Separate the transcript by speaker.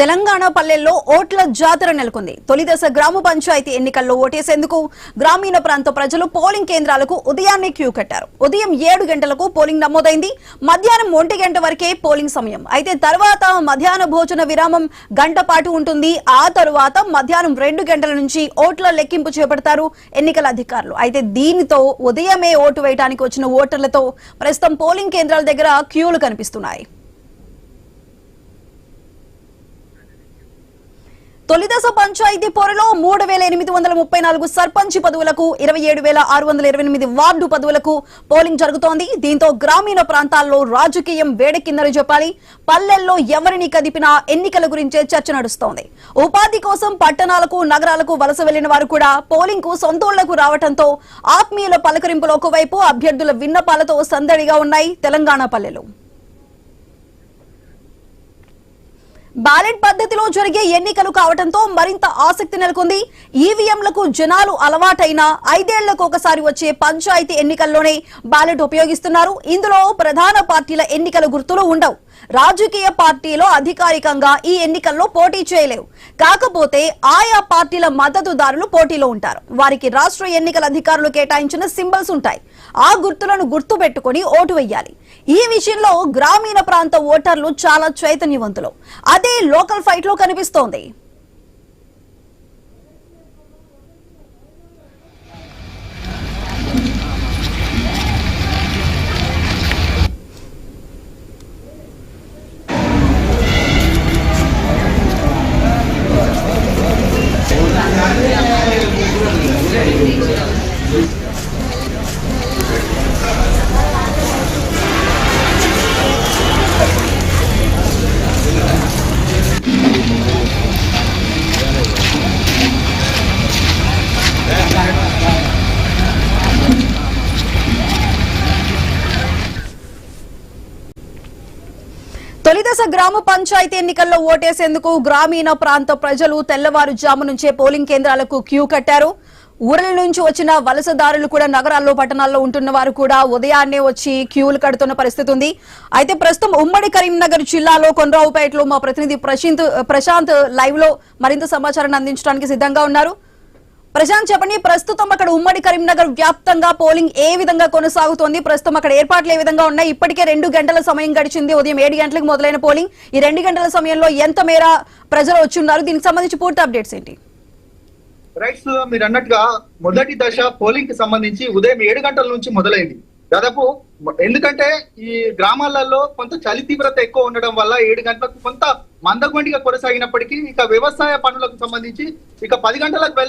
Speaker 1: తెలంగాణ పల్లెల్లో ఓట్ల జాతర నెలకొంది. తొలి దశ గ్రామ పంచాయతీ ఎన్నికల్లో ఓటేసేందుకు గ్రామీణ ప్రాంత ప్రజలు పోలింగ్ కేంద్రాలకు ఉదయాన్నే క్యూ కట్టారు. ఉదయం 7 గంటలకు పోలింగ్ నమోదైంది. మధ్యాహ్నం 1 గంట వరకే పోలింగ్ సమయం. అయితే తర్వాత మధ్యాహ్న భోజన విరామం గంట పాటు ఉంటుంది. ఆ తర్వాత మధ్యాహ్నం 2 గంటల నుంచి ఓట్ల లెక్కింపు చేపడతారు ఎన్నికల అధికారులు. అయితే దీనితో ఉదయమే ఓటు వేయడానికి వచ్చిన ఓటర్లతో ప్రస్తుతం పోలింగ్ కేంద్రాల దగ్గర క్యూలు కనిపిస్తున్నాయి. తొలిదశ పంచాయతీ పోరులో 3,834 సర్పంచ్ పదవులకు 27,628 వార్డు పదవులకు పోలింగ్ జరుగుతోంది. దీంతో గ్రామీణ ప్రాంతాల్లో రాజకీయం వేడెక్కిందని చెప్పాలి. పల్లెల్లో ఎవరిని కదిపినా ఎన్నికల గురించే చర్చ నడుస్తోంది. ఉపాధి కోసం పట్టణాలకు నగరాలకు వలస వెళ్లిన వారు కూడా పోలింగ్ కు సొంతూళ్లకు రావడంతో ఆత్మీయుల పలకరింపులో ఒకవైపు అభ్యర్థుల విన్నపాలతో సందడిగా ఉన్నాయి తెలంగాణ పల్లెలు. బ్యాలెట్ పద్ధతిలో జరిగే ఎన్నికలు కావడంతో మరింత ఆసక్తి నెలకొంది. ఈవీఎంలకు జనాలు అలవాటైన 5 ఏళ్లకు ఒకసారి వచ్చే పంచాయతీ ఎన్నికల్లోనే బ్యాలెట్ ఉపయోగిస్తున్నారు. ఇందులో ప్రధాన పార్టీల ఎన్నికల గుర్తులు ఉండవు. రాజకీయ పార్టీలో అధికారికంగా ఈ ఎన్నికల్లో పోటీ చేయలేవు. కాకపోతే ఆయా పార్టీల మద్దతుదారులు పోటీలో ఉంటారు. వారికి రాష్ట్ర ఎన్నికల అధికారులు కేటాయించిన సింబల్స్ ఉంటాయి. ఆ గుర్తులను గుర్తు పెట్టుకుని ఓటు వేయాలి. ఈ విషయంలో గ్రామీణ ప్రాంత ఓటర్లు చాలా చైతన్యవంతులు. అదే లోకల్ ఫైట్ లో కనిపిస్తోంది. తొలిదశ గ్రామ పంచాయతీ ఎన్నికల్లో ఓటేసేందుకు గ్రామీణ ప్రాంత ప్రజలు తెల్లవారుజాము నుంచే పోలింగ్ కేంద్రాలకు క్యూ కట్టారు. ఊర్ల నుంచి వచ్చిన వలసదారులు కూడా నగరాల్లో పట్టణాల్లో ఉంటున్న వారు కూడా ఉదయాన్నే వచ్చి క్యూలు కడుతున్న పరిస్థితి ఉంది. అయితే ప్రస్తుతం ఉమ్మడి కరీంనగర్ జిల్లాలో కొండ్రావుపేటలో మా ప్రతినిధి ప్రశాంత్ లైవ్ లో మరింత సమాచారాన్ని అందించడానికి సిద్ధంగా ఉన్నారు. ప్రశాంత్, చెప్పండి, ప్రస్తుతం అక్కడ ఉమ్మడి కరీంనగర్ వ్యాప్తంగా పోలింగ్ ఏ విధంగా కొనసాగుతోంది? ప్రస్తుతం అక్కడ ఏర్పాట్లు ఏ విధంగా ఉన్నాయి? ఇప్పటికే 2 గంటల సమయం గడిచింది. ఉదయం 7 గంటలకు మొదలైన పోలింగ్. ఈ 2 గంటల సమయంలో ఎంత మేర ప్రజలు వచ్చి ఉన్నారు? దీనికి సంబంధించి పూర్తి అప్డేట్స్ ఏంటి?
Speaker 2: రైట్, మీరు అన్నట్టుగా మొదటి దశ పోలింగ్ కి సంబంధించి ఉదయం 7 గంటల నుంచి మొదలైంది. దాదాపు ఎందుకంటే ఈ గ్రామాలలో కొంత చలి తీవ్రత ఎక్కువ ఉండడం వల్ల 7 గంటలకు కొంత మందగొండిగా కొనసాగినప్పటికీ ఇక వ్యవసాయ పనులకు సంబంధించి ఇక 10 గంటలకు వెళ్ళాలి.